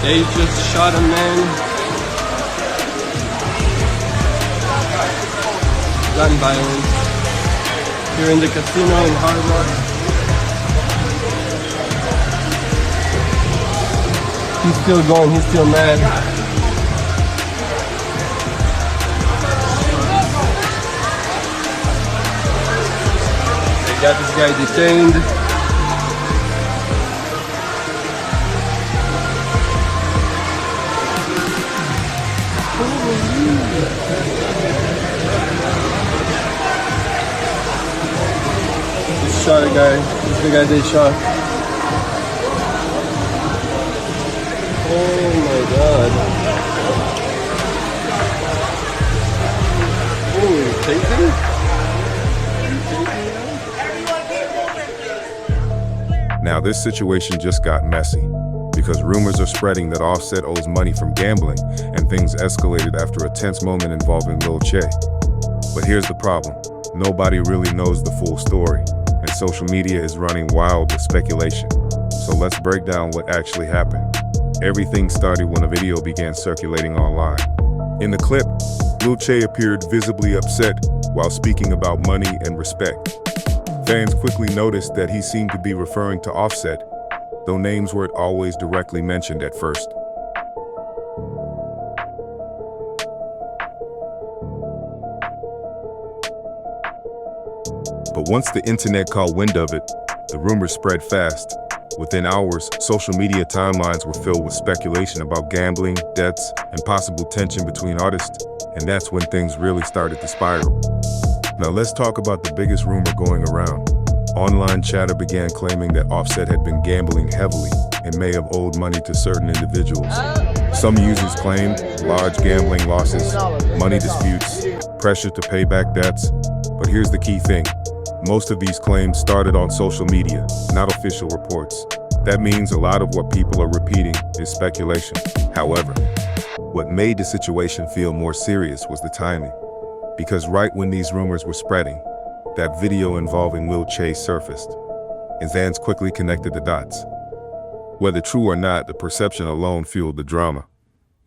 They just shot a man. Gun violence here in the casino in Hard Rock. He's still going, he's still mad. They got this guy detained. Shot a guy. This is the guy they shot. Oh my god. Oh, tasing? Now this situation just got messy because rumors are spreading that Offset owes money from gambling, and things escalated after a tense moment involving Lil Tjay. But here's the problem. Nobody really knows the full story, and social media is running wild with speculation. So let's break down what actually happened. Everything started when a video began circulating online. In the clip, Lil Tjay appeared visibly upset while speaking about money and respect. Fans quickly noticed that he seemed to be referring to Offset, though names weren't always directly mentioned at first. But once the internet caught wind of it, the rumors spread fast. Within hours, social media timelines were filled with speculation about gambling, debts, and possible tension between artists, and that's when things really started to spiral. Now let's talk about the biggest rumor going around. Online chatter began claiming that Offset had been gambling heavily and may have owed money to certain individuals. Some users claimed large gambling losses, money disputes, pressure to pay back debts. But here's the key thing. Most of these claims started on social media, not official reports. That means a lot of what people are repeating is speculation. However, what made the situation feel more serious was the timing. Because right when these rumors were spreading, that video involving Lil Tjay surfaced, and fans quickly connected the dots. Whether true or not, the perception alone fueled the drama.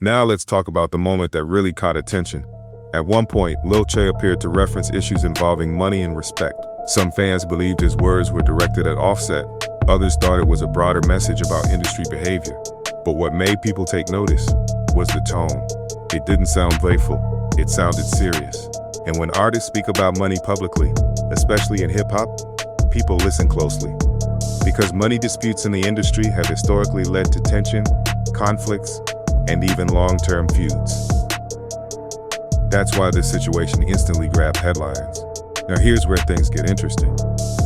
Now let's talk about the moment that really caught attention. At one point, Lil Tjay appeared to reference issues involving money and respect. Some fans believed his words were directed at Offset. Others thought it was a broader message about industry behavior. But what made people take notice was the tone. It didn't sound playful, it sounded serious. And when artists speak about money publicly, especially in hip-hop, people listen closely. Because money disputes in the industry have historically led to tension, conflicts, and even long-term feuds. That's why this situation instantly grabbed headlines. Now here's where things get interesting.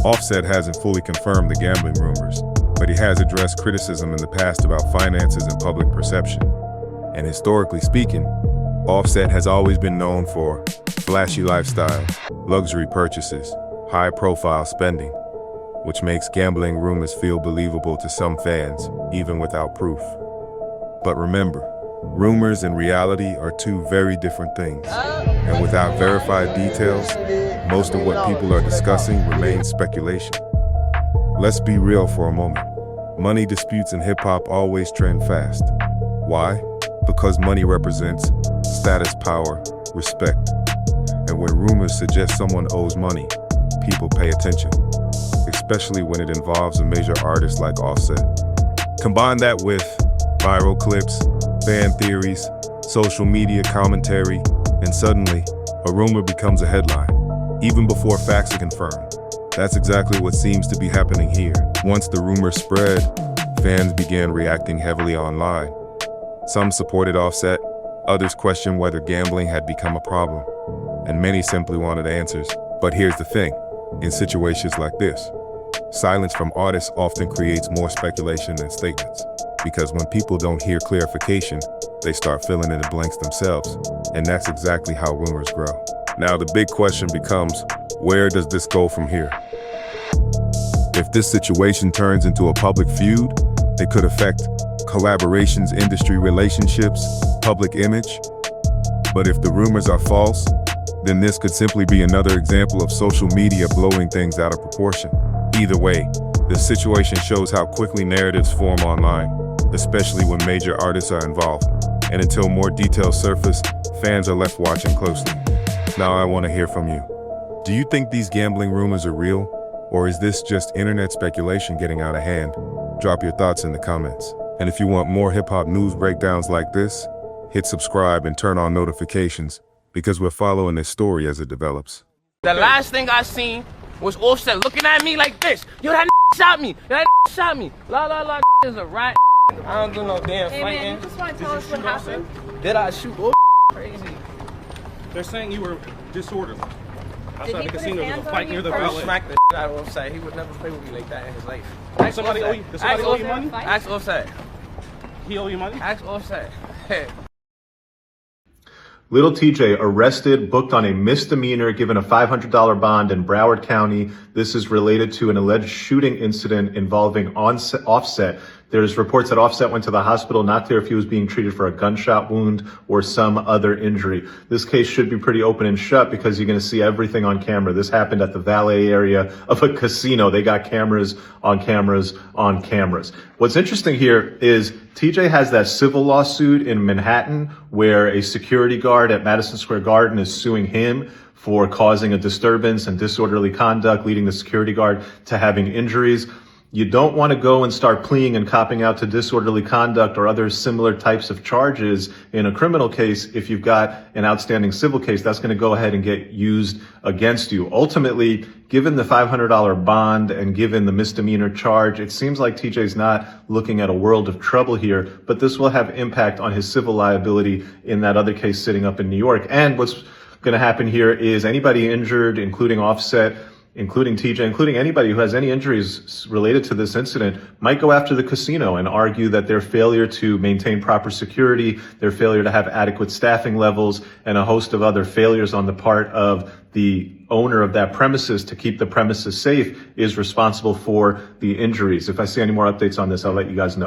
Offset hasn't fully confirmed the gambling rumors, but he has addressed criticism in the past about finances and public perception. And historically speaking, Offset has always been known for flashy lifestyle, luxury purchases, high-profile spending, which makes gambling rumors feel believable to some fans, even without proof. But remember, rumors and reality are two very different things, and without verified details, most of what people are discussing remains speculation. Let's be real for a moment. Money disputes in hip-hop always trend fast. Why? Because money represents status, power, respect. And when rumors suggest someone owes money, people pay attention, especially when it involves a major artist like Offset. Combine that with viral clips, fan theories, social media commentary, and suddenly, a rumor becomes a headline, even before facts are confirmed. That's exactly what seems to be happening here. Once the rumor spread, fans began reacting heavily online. Some supported Offset, others questioned whether gambling had become a problem, and many simply wanted answers. But here's the thing, in situations like this, silence from artists often creates more speculation than statements. Because when people don't hear clarification, they start filling in the blanks themselves. And that's exactly how rumors grow. Now the big question becomes, where does this go from here? If this situation turns into a public feud, it could affect collaborations, industry relationships, public image. But if the rumors are false, then this could simply be another example of social media blowing things out of proportion. Either way, this situation shows how quickly narratives form online. especially when major artists are involved. And until more details surface, fans are left watching closely. Now I want to hear from you. Do you think these gambling rumors are real? Or is this just internet speculation getting out of hand? Drop your thoughts in the comments. And if you want more hip-hop news breakdowns like this, hit subscribe and turn on notifications, because we're following this story as it develops. The last thing I seen was Offset looking at me like this. Yo, that shot me. That shot me. La la la is a rat. I don't do no damn Hey fighting. man, you just want to tell us what happened? Did I shoot? Crazy. They're saying you were disorderly. Did Outside he the put his casino, there's hands a on fight you near the first? I valet. smacked the out of Offset. He would never play with me like that in his life. Does somebody owe you money? Ask Offset. He owe you money? Ask Offset. Hey. Little Tjay arrested, booked on a misdemeanor, given a $500 bond in Broward County. This is related to an alleged shooting incident involving Offset. There's reports that Offset went to the hospital, not clear if he was being treated for a gunshot wound or some other injury. This case should be pretty open and shut because you're going to see everything on camera. This happened at the valet area of a casino. They got cameras on cameras on cameras. What's interesting here is Tjay has that civil lawsuit in Manhattan where a security guard at Madison Square Garden is suing him for causing a disturbance and disorderly conduct, leading the security guard to having injuries. You don't want to go and start pleading and copping out to disorderly conduct or other similar types of charges in a criminal case. If you've got an outstanding civil case, that's going to go ahead and get used against you. Ultimately, given the $500 bond and given the misdemeanor charge, it seems like Tjay's not looking at a world of trouble here, but this will have impact on his civil liability in that other case sitting up in New York. And what's going to happen here is anybody injured, including Offset, including Tjay, including anybody who has any injuries related to this incident, might go after the casino and argue that their failure to maintain proper security, their failure to have adequate staffing levels, and a host of other failures on the part of the owner of that premises to keep the premises safe is responsible for the injuries. If I see any more updates on this, I'll let you guys know.